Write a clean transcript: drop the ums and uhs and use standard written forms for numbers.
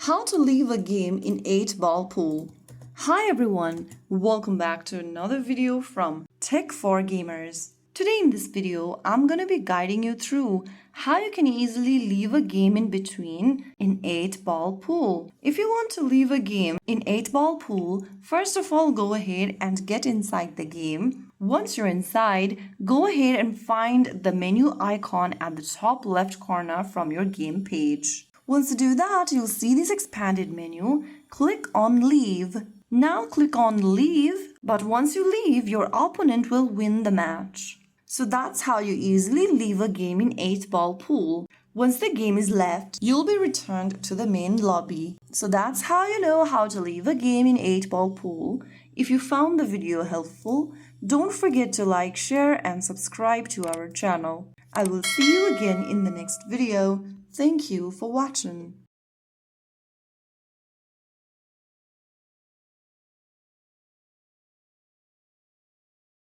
How to leave a game in 8-ball pool. Hi everyone, welcome back to another video from Tech for Gamers. Today in this video, I'm gonna be guiding you through how you can easily leave a game in between in 8-ball pool. If you want to leave a game in 8-ball pool, first of all go ahead and get inside the game. Once you're inside, go ahead and find the menu icon at the top left corner from your game page. Once you do that, you'll see this expanded menu. Click on Leave. Now click on Leave, but once you leave, your opponent will win the match. So that's how you easily leave a game in 8-ball pool. Once the game is left, you'll be returned to the main lobby. So that's how you know how to leave a game in 8-ball pool. If you found the video helpful, don't forget to like, share and subscribe to our channel. I will see you again in the next video. Thank you for watching.